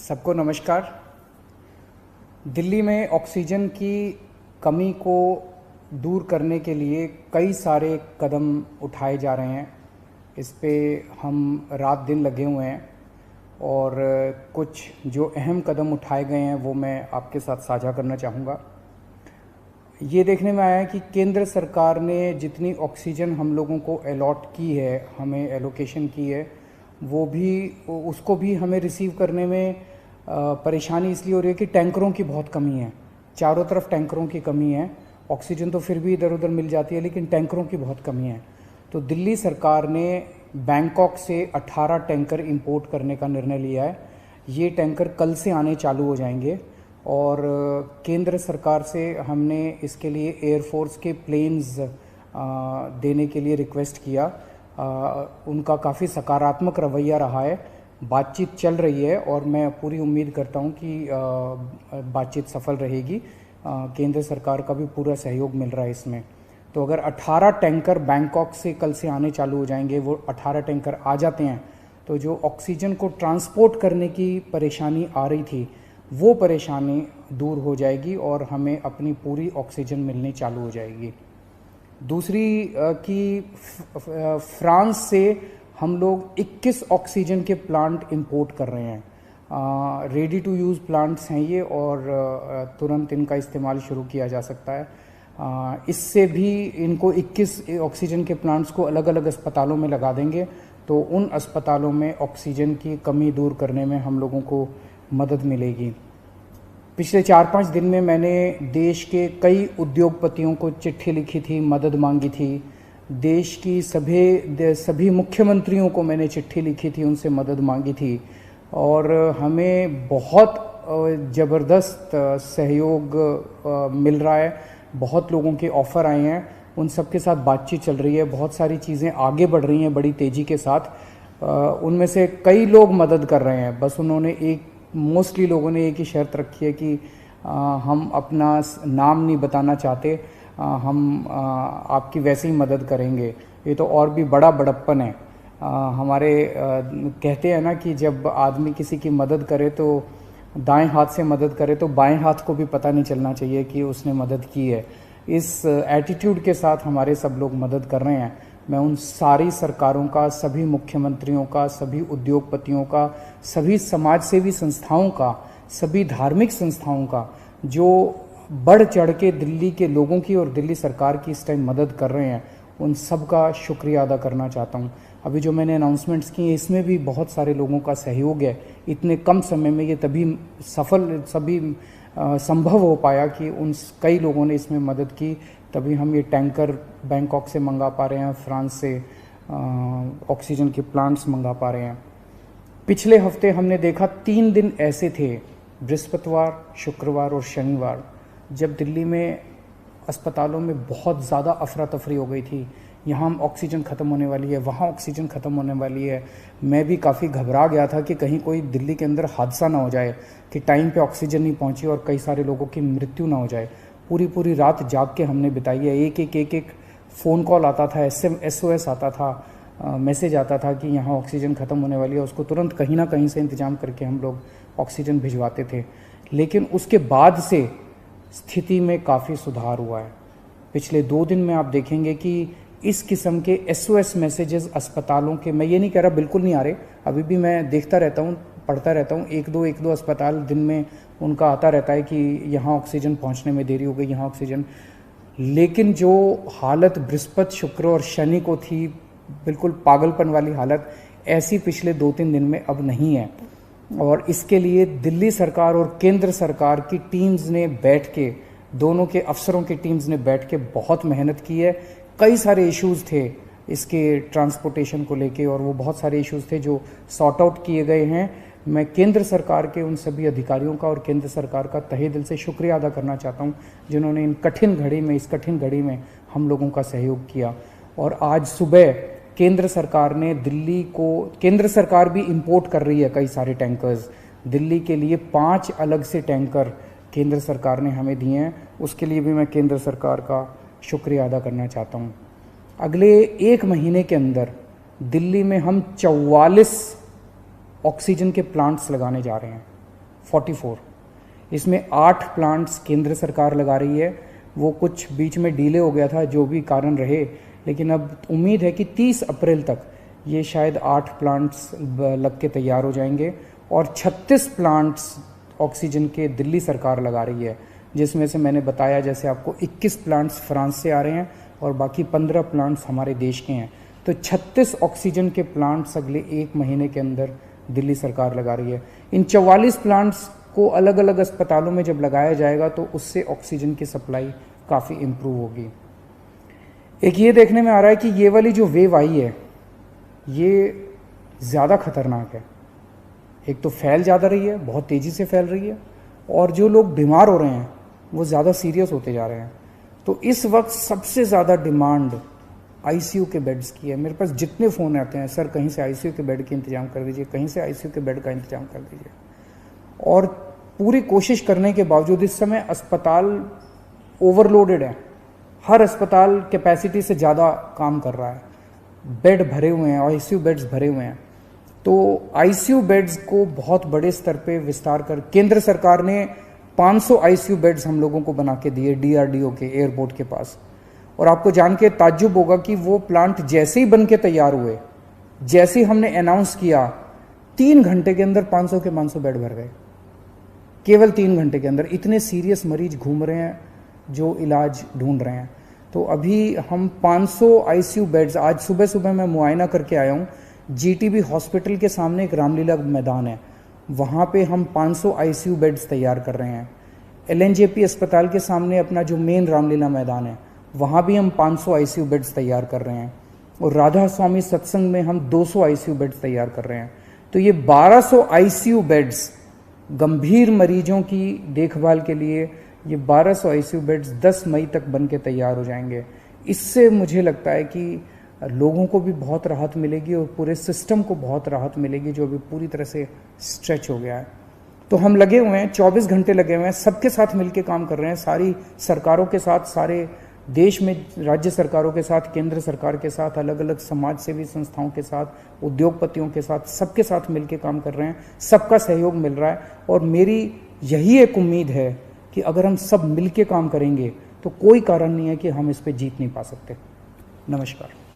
सबको नमस्कार। दिल्ली में ऑक्सीजन की कमी को दूर करने के लिए कई सारे कदम उठाए जा रहे हैं। इस पे हम रात दिन लगे हुए हैं और कुछ जो अहम कदम उठाए गए हैं वो मैं आपके साथ साझा करना चाहूँगा। ये देखने में आया है कि केंद्र सरकार ने जितनी ऑक्सीजन हम लोगों को अलॉट की है, हमें एलोकेशन की है, वो भी उसको भी हमें रिसीव करने में परेशानी इसलिए हो रही है कि टैंकरों की बहुत कमी है। चारों तरफ टैंकरों की कमी है। ऑक्सीजन तो फिर भी इधर उधर मिल जाती है, लेकिन टैंकरों की बहुत कमी है। तो दिल्ली सरकार ने बैंकॉक से 18 टैंकर इंपोर्ट करने का निर्णय लिया है। ये टैंकर कल से आने चालू हो जाएंगे और केंद्र सरकार से हमने इसके लिए एयरफोर्स के प्लेन्स देने के लिए रिक्वेस्ट किया। उनका काफ़ी सकारात्मक रवैया रहा है। बातचीत चल रही है और मैं पूरी उम्मीद करता हूं कि बातचीत सफल रहेगी। केंद्र सरकार का भी पूरा सहयोग मिल रहा है इसमें। तो अगर 18 टैंकर बैंकॉक से कल से आने चालू हो जाएंगे, वो 18 टैंकर आ जाते हैं तो जो ऑक्सीजन को ट्रांसपोर्ट करने की परेशानी आ रही थी वो परेशानी दूर हो जाएगी और हमें अपनी पूरी ऑक्सीजन मिलनी चालू हो जाएगी। दूसरी कि फ्रांस से हम लोग 21 ऑक्सीजन के प्लांट इंपोर्ट कर रहे हैं। रेडी टू यूज़ प्लांट्स हैं ये और तुरंत इनका इस्तेमाल शुरू किया जा सकता है। इससे भी इनको 21 ऑक्सीजन के प्लांट्स को अलग अलग अस्पतालों में लगा देंगे तो उन अस्पतालों में ऑक्सीजन की कमी दूर करने में हम लोगों को मदद मिलेगी। पिछले 4-5 दिन में मैंने देश के कई उद्योगपतियों को चिट्ठी लिखी थी, मदद मांगी थी। देश की सभी मुख्यमंत्रियों को मैंने चिट्ठी लिखी थी, उनसे मदद मांगी थी और हमें बहुत ज़बरदस्त सहयोग मिल रहा है। बहुत लोगों के ऑफ़र आए हैं, उन सब के साथ बातचीत चल रही है। बहुत सारी चीज़ें आगे बढ़ रही हैं बड़ी तेज़ी के साथ। उनमें से कई लोग मदद कर रहे हैं। बस उन्होंने मोस्टली लोगों ने एक ही शर्त रखी है कि हम अपना नाम नहीं बताना चाहते, हम आपकी वैसे ही मदद करेंगे। ये तो और भी बड़ा बड़प्पन है। हमारे कहते हैं ना कि जब आदमी किसी की मदद करे तो दाएं हाथ से मदद करे तो बाएं हाथ को भी पता नहीं चलना चाहिए कि उसने मदद की है। इस एटीट्यूड के साथ हमारे सब लोग मदद कर रहे हैं। मैं उन सारी सरकारों का, सभी मुख्यमंत्रियों का, सभी उद्योगपतियों का, सभी समाजसेवी संस्थाओं का, सभी धार्मिक संस्थाओं का जो बढ़ चढ़ के दिल्ली के लोगों की और दिल्ली सरकार की इस टाइम मदद कर रहे हैं, उन सब का शुक्रिया अदा करना चाहता हूं। अभी जो मैंने अनाउंसमेंट्स की हैं इसमें भी बहुत सारे लोगों का सहयोग है। इतने कम समय में ये तभी संभव हो पाया कि उन कई लोगों ने इसमें मदद की, तभी हम ये टैंकर बैंकॉक से मंगा पा रहे हैं, फ्रांस से ऑक्सीजन के प्लांट्स मंगा पा रहे हैं। पिछले हफ्ते हमने देखा 3 दिन ऐसे थे, बृहस्पतिवार, शुक्रवार और शनिवार, जब दिल्ली में अस्पतालों में बहुत ज़्यादा अफरा तफरी हो गई थी। यहाँ ऑक्सीजन ख़त्म होने वाली है, वहाँ ऑक्सीजन ख़त्म होने वाली है। मैं भी काफ़ी घबरा गया था कि कहीं कोई दिल्ली के अंदर हादसा ना हो जाए कि टाइम पे ऑक्सीजन नहीं पहुँची और कई सारे लोगों की मृत्यु ना हो जाए। पूरी रात जाग के हमने बिताई है। एक फ़ोन कॉल आता था, SOS आता था, मैसेज आता था कि यहाँ ऑक्सीजन ख़त्म होने वाली है। उसको तुरंत कहीं ना कहीं से इंतज़ाम करके हम लोग ऑक्सीजन भिजवाते थे। लेकिन उसके बाद से स्थिति में काफ़ी सुधार हुआ है। पिछले 2 दिन में आप देखेंगे कि इस किस्म के SOS मैसेजेस अस्पतालों के, मैं ये नहीं कह रहा बिल्कुल नहीं आ रहे, अभी भी मैं देखता रहता हूँ, पढ़ता रहता हूँ। एक दो अस्पताल दिन में उनका आता रहता है कि यहाँ ऑक्सीजन पहुँचने में देरी हो गई, यहाँ ऑक्सीजन। लेकिन जो हालत बृहस्पति, शुक्र और शनि को थी, बिल्कुल पागलपन वाली हालत, ऐसी पिछले 2-3 दिन में अब नहीं है। और इसके लिए दिल्ली सरकार और केंद्र सरकार की टीम्स ने बैठ के, दोनों के अफसरों की टीम्स ने बैठ के बहुत मेहनत की है। कई सारे इश्यूज़ थे इसके ट्रांसपोर्टेशन को लेके और वो बहुत सारे इश्यूज़ थे जो सॉर्ट आउट किए गए हैं। मैं केंद्र सरकार के उन सभी अधिकारियों का और केंद्र सरकार का तहे दिल से शुक्रिया अदा करना चाहता हूं जिन्होंने इस कठिन घड़ी में हम लोगों का सहयोग किया। और आज सुबह केंद्र सरकार भी इंपोर्ट कर रही है कई सारे टैंकर्स। दिल्ली के लिए 5 अलग से टैंकर केंद्र सरकार ने हमें दिए हैं, उसके लिए भी मैं केंद्र सरकार का शुक्रिया अदा करना चाहता हूं। अगले 1 महीने के अंदर दिल्ली में हम 44 ऑक्सीजन के प्लांट्स लगाने जा रहे हैं। 44। इसमें 8 प्लांट्स केंद्र सरकार लगा रही है, वो कुछ बीच में डिले हो गया था जो भी कारण रहे, लेकिन अब उम्मीद है कि 30 अप्रैल तक ये शायद 8 प्लांट्स लग के तैयार हो जाएंगे और 36 प्लांट्स ऑक्सीजन के दिल्ली सरकार लगा रही है, जिसमें से मैंने बताया जैसे आपको 21 प्लांट्स फ्रांस से आ रहे हैं और बाकी 15 प्लांट्स हमारे देश के हैं। तो 36 ऑक्सीजन के प्लांट्स अगले 1 महीने के अंदर दिल्ली सरकार लगा रही है। इन 44 प्लांट्स को अलग अलग अस्पतालों में जब लगाया जाएगा तो उससे ऑक्सीजन की सप्लाई काफ़ी इम्प्रूव होगी। एक ये देखने में आ रहा है कि ये वाली जो वेव आई है ये ज़्यादा खतरनाक है। एक तो फैल ज़्यादा रही है, बहुत तेज़ी से फैल रही है, और जो लोग बीमार हो रहे हैं वो ज़्यादा सीरियस होते जा रहे हैं। तो इस वक्त सबसे ज़्यादा डिमांड आईसीयू के बेड्स की है। मेरे पास जितने फ़ोन आते हैं, सर कहीं से आईसीयू के बेड के इंतजाम कर दीजिए, कहीं से आईसीयू के बेड का इंतजाम कर दीजिए। और पूरी कोशिश करने के बावजूद इस समय अस्पताल ओवरलोडेड है, हर अस्पताल कैपेसिटी से ज़्यादा काम कर रहा है, बेड भरे हुए हैं, आईसीयू बेड्स भरे हुए हैं। तो आईसीयू बेड्स को बहुत बड़े स्तर पे विस्तार कर केंद्र सरकार ने 500 आईसीयू बेड्स हम लोगों को बना के दिए डीआरडीओ के एयरपोर्ट के पास। और आपको जान के ताज्जुब होगा कि वो प्लांट जैसे ही बन के तैयार हुए, जैसे ही हमने अनाउंस किया, 3 घंटे के अंदर 500 के 500 बेड भर गए, केवल 3 घंटे के अंदर। इतने सीरियस मरीज घूम रहे हैं जो इलाज ढूंढ रहे हैं। तो अभी हम 500 आईसीयू बेड्स, आज सुबह सुबह मैं मुआयना करके आया हूँ, जीटीबी हॉस्पिटल के सामने एक रामलीला मैदान है, वहाँ पे हम 500 आईसीयू बेड्स तैयार कर रहे हैं। एलएनजेपी अस्पताल के सामने अपना जो मेन रामलीला मैदान है, वहाँ भी हम 500 आईसीयू बेड्स तैयार कर रहे हैं। और राधा स्वामी सत्संग में हम 200 आईसीयू बेड्स तैयार कर रहे हैं। तो ये 1200 आईसीयू बेड्स गंभीर मरीजों की देखभाल के लिए, ये 1200 आईसीयू बेड्स 10 मई तक बन के तैयार हो जाएंगे। इससे मुझे लगता है कि लोगों को भी बहुत राहत मिलेगी और पूरे सिस्टम को बहुत राहत मिलेगी जो अभी पूरी तरह से स्ट्रेच हो गया है। तो हम लगे हुए हैं, 24 घंटे लगे हुए हैं, सबके साथ मिलके काम कर रहे हैं, सारी सरकारों के साथ, सारे देश में राज्य सरकारों के साथ, केंद्र सरकार के साथ, अलग अलग समाज सेवी संस्थाओं के साथ, उद्योगपतियों के साथ, सबके साथ मिलके काम कर रहे हैं। सबका सहयोग मिल रहा है और मेरी यही एक उम्मीद है कि अगर हम सब मिलके काम करेंगे तो कोई कारण नहीं है कि हम इस पे जीत नहीं पा सकते। नमस्कार।